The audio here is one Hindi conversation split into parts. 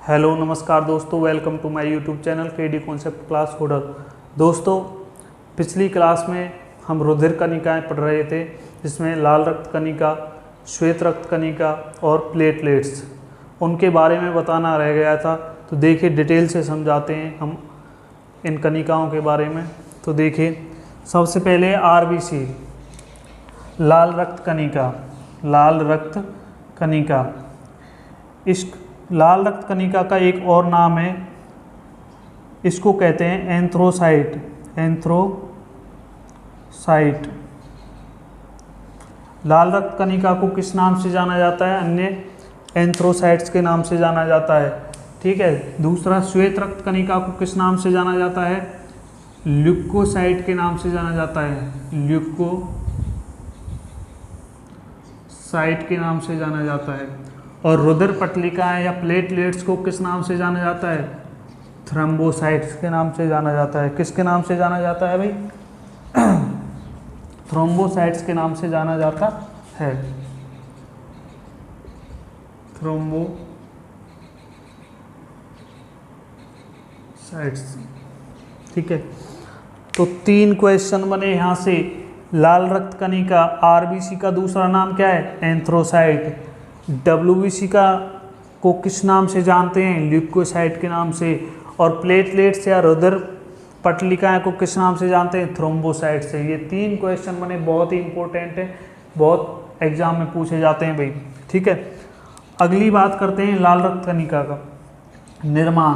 हेलो नमस्कार दोस्तों, welcome to my YouTube channel KD concept class होडर। दोस्तों, पिछली क्लास में हम रुधिर कणिकाएँ पढ़ रहे थे, जिसमें लाल रक्त कणिका, श्वेत रक्त कणिका और प्लेटलेट्स, उनके बारे में बताना रह गया था। तो देखिए, डिटेल से समझाते हैं हम इन कणिकाओं के बारे में। तो देखिए, सबसे पहले आरबीसी, लाल रक्त कणिका। लाल रक्त कणिका, इस लाल रक्त कणिका का एक और नाम है, इसको कहते हैं एंथ्रोसाइट। एंथ्रोसाइट। लाल रक्त कणिका को किस नाम से जाना जाता है? अन्य एंथ्रोसाइट्स के नाम से जाना जाता है। ठीक है। दूसरा, श्वेत रक्त कणिका को किस नाम से जाना जाता है? ल्यूकोसाइट के नाम से जाना जाता है। ल्यूकोसाइट के नाम से जाना जाता है। और रुधिर पटलिकाएं या प्लेटलेट्स को किस नाम से जाना जाता है? थ्रोम्बोसाइट्स के नाम से जाना जाता है। किसके नाम से जाना जाता है भाई? थ्रोम्बोसाइट्स के नाम से जाना जाता है। थ्रोम्बोसाइट्स। ठीक है। तो 3 क्वेश्चन बने यहाँ से। लाल रक्त कणिका, आरबीसी का दूसरा नाम क्या है? एंथ्रोसाइट। डब्ल्यूबीसी को किस नाम से जानते हैं? ल्यूकोसाइट के नाम से। और प्लेटलेट्स या रुधिर पटलिकाएं को किस नाम से जानते हैं? थ्रोम्बोसाइट से। ये 3 क्वेश्चन बने, बहुत ही इंपॉर्टेंट है, बहुत एग्जाम में पूछे जाते हैं भाई। ठीक है। अगली बात करते हैं लाल रक्त कणिका का निर्माण।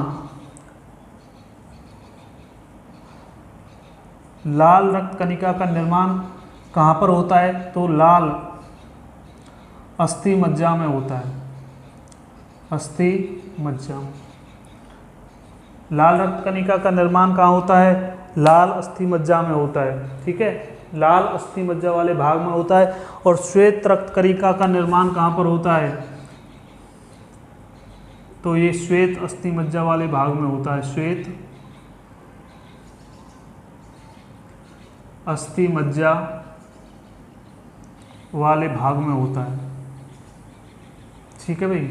लाल रक्त कणिका का निर्माण कहाँ पर होता है? तो लाल अस्थि मज्जा में होता है। अस्थि मज्जा में लाल रक्त कणिका का निर्माण कहाँ होता है? लाल अस्थि मज्जा में होता है। ठीक है। लाल अस्थि मज्जा वाले भाग में होता है। और श्वेत रक्त कणिका का निर्माण कहाँ पर होता है? तो ये श्वेत अस्थि मज्जा वाले भाग में होता है। श्वेत अस्थि मज्जा वाले भाग में होता है। ठीक है भाई।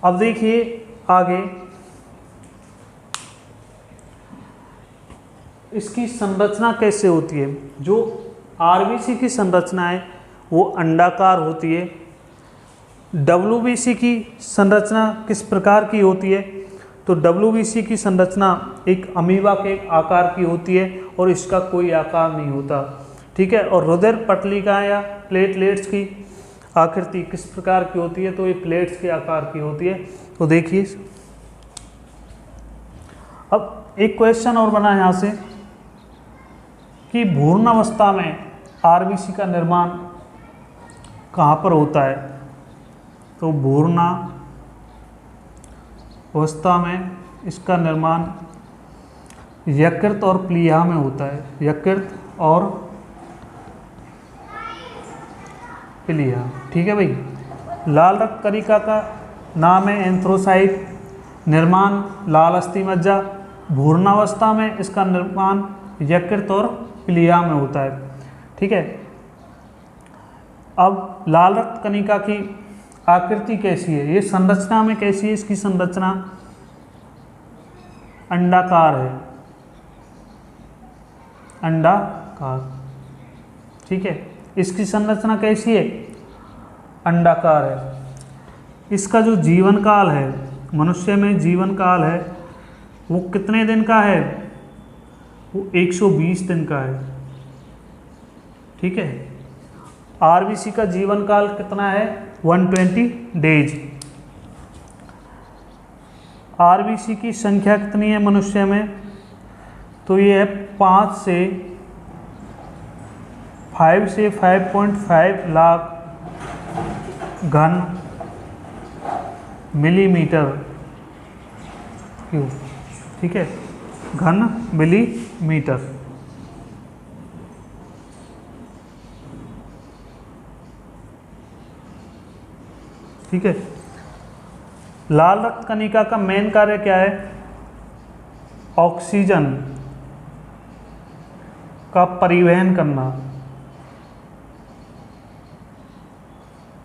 अब देखिए आगे, इसकी संरचना कैसे होती है। जो आरबीसी की संरचना है वो अंडाकार होती है। डब्ल्यूबीसी की संरचना किस प्रकार की होती है? तो डब्ल्यूबीसी की संरचना एक अमीबा के आकार की होती है और इसका कोई आकार नहीं होता। ठीक है। और रुधिर पटलिका या प्लेटलेट्स की आकृति किस प्रकार की होती है? तो ये प्लेट्स के आकार की होती है। तो देखिए, अब एक क्वेश्चन और बना यहाँ से कि भ्रूणावस्था में आरबीसी का निर्माण कहाँ पर होता है? तो भ्रूणावस्था में इसका निर्माण यकृत और प्लीहा में होता है। यकृत और प्लीहा। ठीक है भाई। लाल रक्त कणिका का नाम है एंथ्रोसाइट। निर्माण लाल अस्थि मज्जा। भ्रूणावस्था में इसका निर्माण यकृत और प्लीहा में होता है। ठीक है। अब लाल रक्त कणिका की आकृति कैसी है? ये संरचना में कैसी है? इसकी संरचना अंडाकार है। अंडाकार। ठीक है। इसकी संरचना कैसी है? अंडाकार है। इसका जो जीवन काल है, मनुष्य में जीवन काल है, वो कितने दिन का है? वो 120 दिन का है। ठीक है। आरबीसी का जीवन काल कितना है? 120 डेज। आरबीसी की संख्या कितनी है मनुष्य में? तो ये है 5 से 5.5 लाख घन मिलीमीटर क्यूब। ठीक है। घन मिलीमीटर। ठीक है। लाल रक्त कणिका का मेन कार्य क्या है? ऑक्सीजन का परिवहन करना।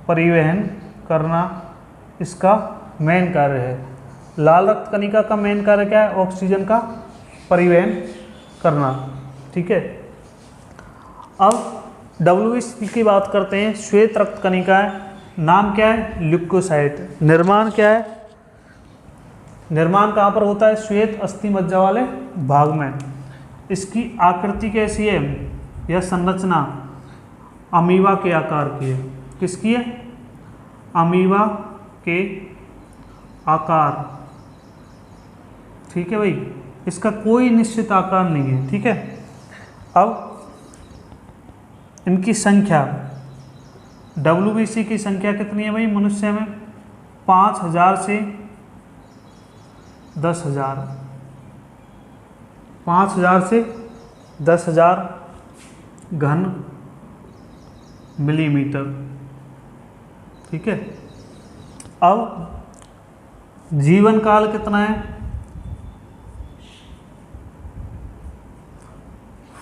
परिवहन करना इसका मेन कार्य है। लाल रक्त कणिका का मेन कार्य क्या है? ऑक्सीजन का परिवहन करना। ठीक है, अब WBC की बात करते हैं। श्वेत रक्त कणिका है, नाम क्या है? ल्यूकोसाइट। निर्माण क्या है? निर्माण कहाँ पर होता है? श्वेत अस्थि मज्जा वाले भाग में। इसकी आकृति कैसी है या संरचना? अमीबा के आकार की है। किसकी है? अमीबा के आकार। ठीक है भाई, इसका कोई निश्चित आकार नहीं है। ठीक है, अब इनकी संख्या, WBC की संख्या कितनी है भाई मनुष्य में? 5000 से 10,000। 5000 से 10,000 घन मिलीमीटर। ठीक है, अब जीवन काल कितना है?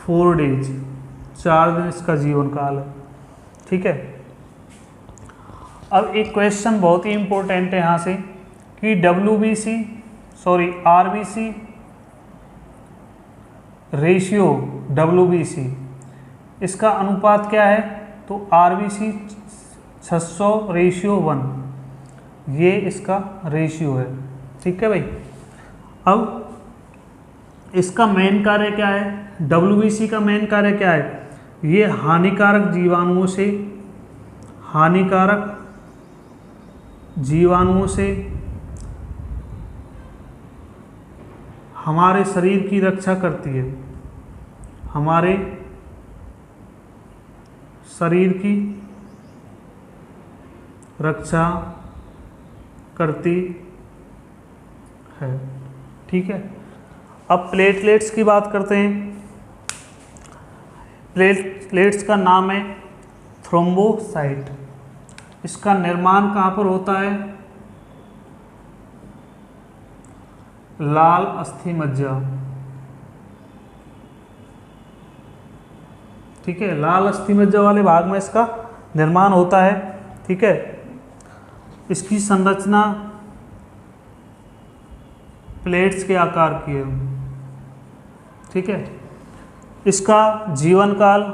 4 डेज, 4 दिन इसका जीवन काल है। ठीक है, अब एक क्वेश्चन बहुत ही इंपॉर्टेंट है यहाँ से कि RBC रेशियो WBC, इसका अनुपात क्या है? तो RBC 600:1, ये इसका रेशियो है। ठीक है भाई, अब इसका मेन कार्य क्या है? WBC का मेन कार्य क्या है? ये हानिकारक जीवाणुओं से हमारे शरीर की रक्षा करती है। हमारे शरीर की रक्षा करती है। ठीक है, अब प्लेटलेट्स की बात करते हैं। प्लेटलेट्स का नाम है थ्रोम्बोसाइट। इसका निर्माण कहाँ पर होता है? लाल अस्थि मज्जा। ठीक है, लाल अस्थि मज्जा वाले भाग में इसका निर्माण होता है। ठीक है, इसकी संरचना प्लेट्स के आकार की है। ठीक है, इसका जीवन काल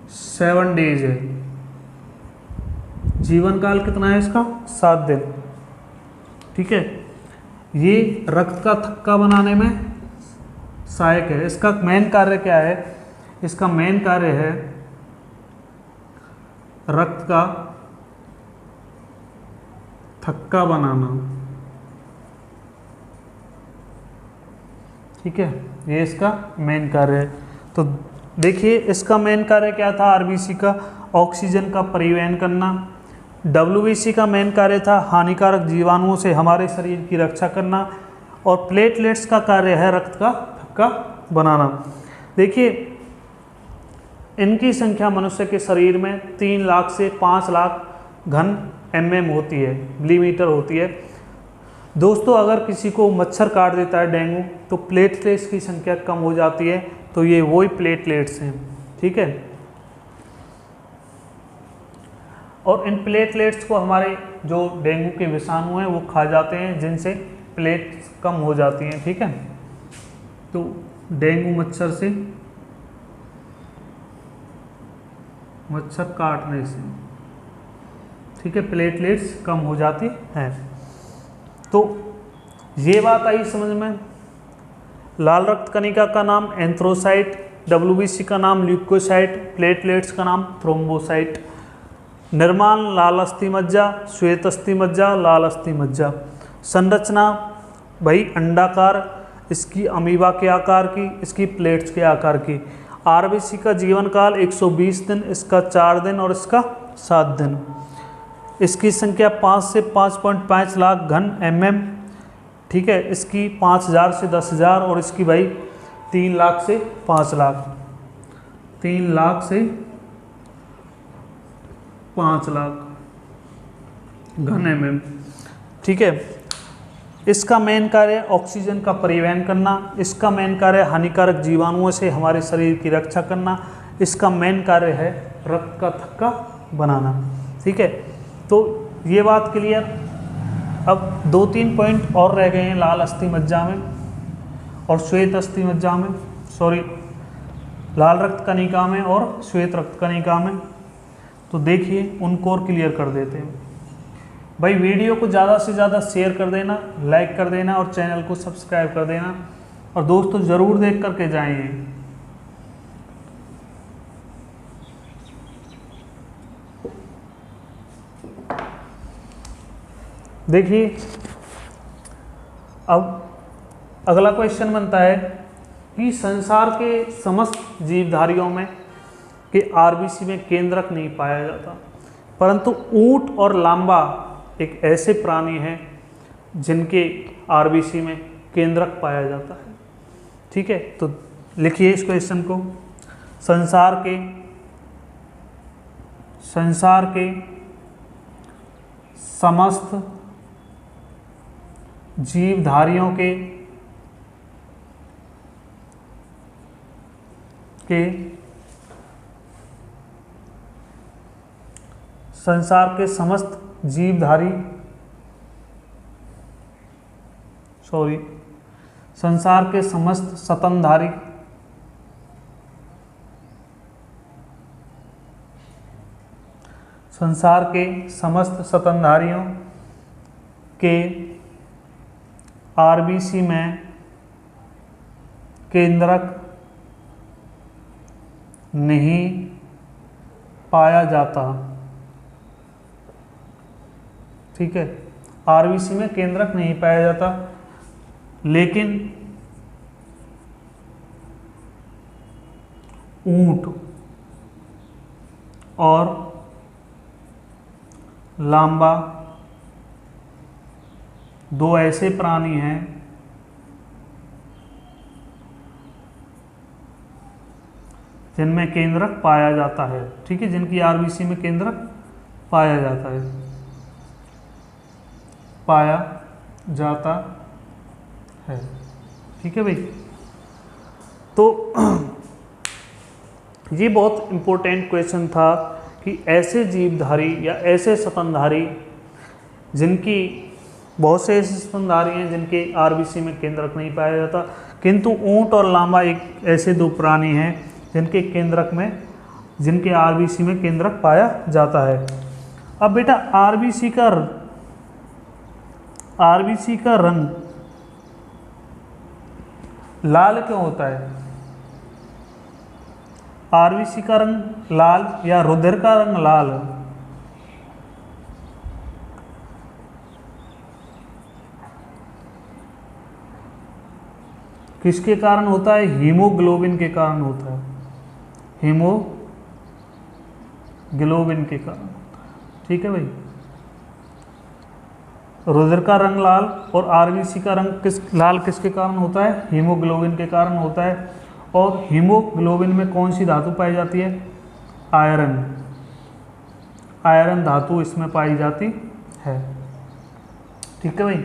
7 डेज है। जीवन काल कितना है इसका? 7 दिन। ठीक है, ये रक्त का थक्का बनाने में सहायक है। इसका मेन कार्य क्या है? इसका मेन कार्य है रक्त का थक्का बनाना। ठीक है, ये इसका मेन कार्य है। तो देखिए, इसका मेन कार्य क्या था? RBC का ऑक्सीजन का परिवहन करना। WBC का मेन कार्य था हानिकारक जीवाणुओं से हमारे शरीर की रक्षा करना। और प्लेटलेट्स का कार्य है रक्त का थक्का बनाना। देखिए, इनकी संख्या मनुष्य के शरीर में 3 लाख से 5 लाख घन mm होती है, मिलीमीटर होती है। दोस्तों, अगर किसी को मच्छर काट देता है डेंगू, तो प्लेटलेट्स की संख्या कम हो जाती है। तो ये वही प्लेटलेट्स हैं। ठीक है, और इन प्लेटलेट्स को हमारे जो डेंगू के विषाणु हैं वो खा जाते हैं, जिनसे प्लेट्स कम हो जाती हैं। ठीक है, तो डेंगू मच्छर से, मच्छर काटने से, ठीक है, प्लेटलेट्स कम हो जाती हैं। तो ये बात आई समझ में। लाल रक्त कणिका का नाम एंथ्रोसाइट, WBC का नाम ल्यूकोसाइट, प्लेटलेट्स का नाम थ्रोम्बोसाइट। निर्माण लाल अस्थि मज्जा, श्वेत अस्थि मज्जा, लाल अस्थि मज्जा। संरचना भाई अंडाकार, इसकी अमीबा के आकार की, इसकी प्लेट्स के आकार की। RBC का जीवन काल 120 दिन, इसका 4 दिन और इसका 7 दिन। इसकी संख्या 5 से 5.5 लाख घन mm। ठीक है, इसकी 5000 से 10,000 और इसकी भाई 3 लाख से 5 लाख, 3 लाख से 5 लाख घन mm। ठीक है, इसका मेन कार्य ऑक्सीजन का परिवहन करना। इसका मेन कार्य हानिकारक जीवाणुओं से हमारे शरीर की रक्षा करना। इसका मेन कार्य है रक्त का थक्का बनाना। ठीक है, तो ये बात क्लियर। अब 2-3 पॉइंट और रह गए हैं लाल अस्थि मज्जा में और श्वेत अस्थि मज्जा में, सॉरी लाल रक्त कणिका में और श्वेत रक्त कणिका में। तो देखिए उनको और क्लियर कर देते हैं। भाई वीडियो को ज़्यादा से ज़्यादा शेयर कर देना, लाइक कर देना और चैनल को सब्सक्राइब कर देना, और दोस्तों ज़रूर देख करके जाइए। देखिए अब अगला क्वेश्चन बनता है कि संसार के समस्त जीवधारियों में के आरबीसी में केंद्रक नहीं पाया जाता, परंतु ऊंट और लांबा एक ऐसे प्राणी हैं जिनके आरबीसी में केंद्रक पाया जाता है। ठीक है, तो लिखिए इस क्वेश्चन को। संसार के समस्त जीवधारियों के संसार के समस्त जीवधारी संसार के समस्त स्तनधारी संसार के समस्त स्तनधारियों के आरबीसी में केंद्रक नहीं पाया जाता। ठीक है, आरबीसी में केंद्रक नहीं पाया जाता, लेकिन ऊंट और लांबा दो ऐसे प्राणी हैं जिनमें केंद्रक पाया जाता है। ठीक है, जिनकी आरबीसी में केंद्रक पाया जाता है। ठीक है भाई, तो ये बहुत इम्पोर्टेंट क्वेश्चन था कि ऐसे जीवधारी या ऐसे स्तनधारी जिनकी बहुत से ऐसे स्तनधारी हैं जिनके आरबीसी में केंद्रक नहीं पाया जाता, किंतु ऊंट और लांबा एक ऐसे दो प्राणी हैं जिनके आरबीसी में केंद्रक पाया जाता है। अब बेटा आरबीसी का रंग लाल क्यों होता है? आरबीसी का रंग लाल या रुधिर का रंग लाल? किसके कारण होता है? हीमोग्लोबिन के कारण होता है। हीमोग्लोबिन के कारण। ठीक है भाई, रुधिर का रंग लाल और आरबीसी का रंग लाल किसके कारण होता है? हीमोग्लोबिन के कारण होता है। और हीमोग्लोबिन में कौन सी धातु पाई जाती है? आयरन धातु इसमें पाई जाती है। ठीक है भाई,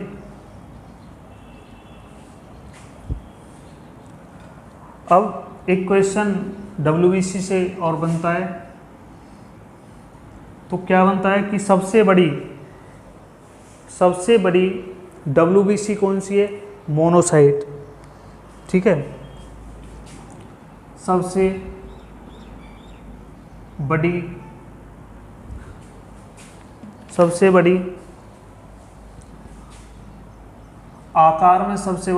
अब एक क्वेश्चन डब्ल्यूबीसी से और बनता है। तो क्या बनता है कि सबसे बड़ी डब्ल्यूबीसी कौन सी है? मोनोसाइट। ठीक है, सबसे बड़ी आकार में सबसे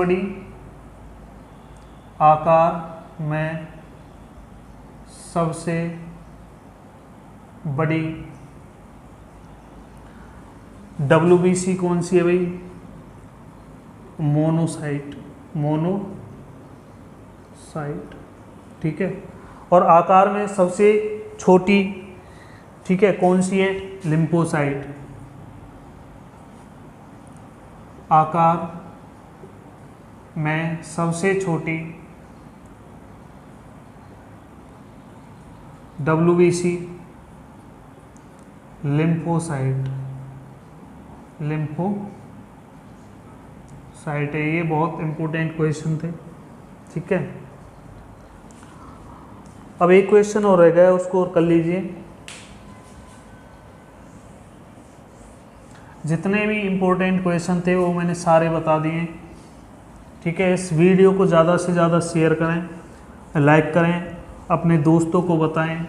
बड़ी डब्ल्यूबीसी कौन सी है भाई? मोनोसाइट। ठीक है, और आकार में सबसे छोटी, ठीक है, कौन सी है? लिम्फोसाइट। आकार में सबसे छोटी डब्ल्यूबीसी लिम्फोसाइट है। ये बहुत इंपॉर्टेंट क्वेश्चन थे। ठीक है, अब एक क्वेश्चन और रह गया, उसको और कर लीजिए। जितने भी इम्पोर्टेंट क्वेश्चन थे वो मैंने सारे बता दिए। ठीक है, इस वीडियो को ज़्यादा से ज़्यादा शेयर करें, लाइक करें, अपने दोस्तों को बताएं।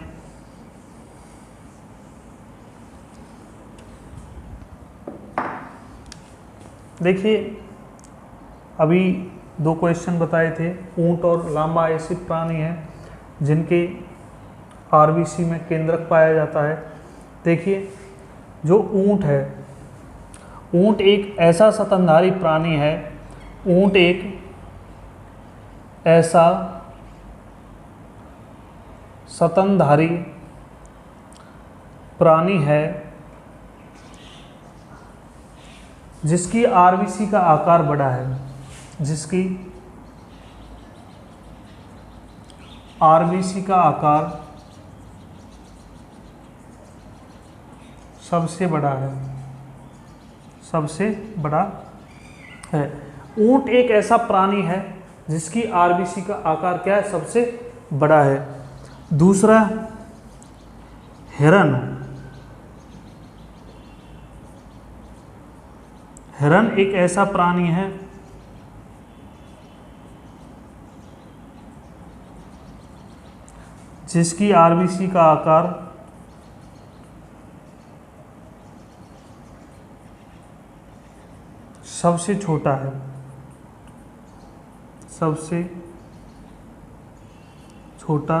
देखिए, अभी 2 क्वेश्चन बताए थे। ऊंट और लामा ऐसे प्राणी हैं जिनके आरबीसी में केंद्रक पाया जाता है। देखिए, जो ऊंट है, ऊंट एक ऐसा स्तनधारी प्राणी है, ऊंट एक ऐसा स्तनधारी प्राणी है जिसकी आरबीसी का आकार बड़ा है, जिसकी आरबीसी का आकार सबसे बड़ा है, सबसे बड़ा है। ऊंट एक ऐसा प्राणी है जिसकी आरबीसी का आकार क्या है, सबसे बड़ा है। दूसरा, हिरन। हिरन एक ऐसा प्राणी है जिसकी आरबीसी का आकार सबसे छोटा है, सबसे छोटा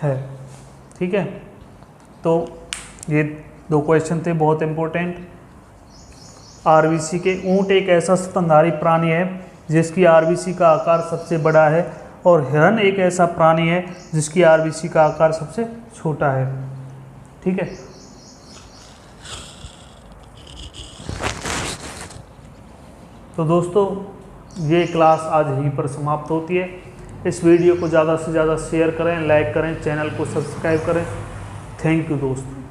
है। ठीक है, तो ये 2 क्वेश्चन थे बहुत इम्पोर्टेंट। आरबीसी के, ऊंट एक ऐसा स्तनधारी प्राणी है जिसकी आरबीसी का आकार सबसे बड़ा है, और हिरन एक ऐसा प्राणी है जिसकी आरबीसी का आकार सबसे छोटा है। ठीक है, तो दोस्तों ये क्लास आज यहीं पर समाप्त होती है। इस वीडियो को ज़्यादा से ज़्यादा शेयर करें, लाइक करें, चैनल को सब्सक्राइब करें। थैंक यू दोस्तों।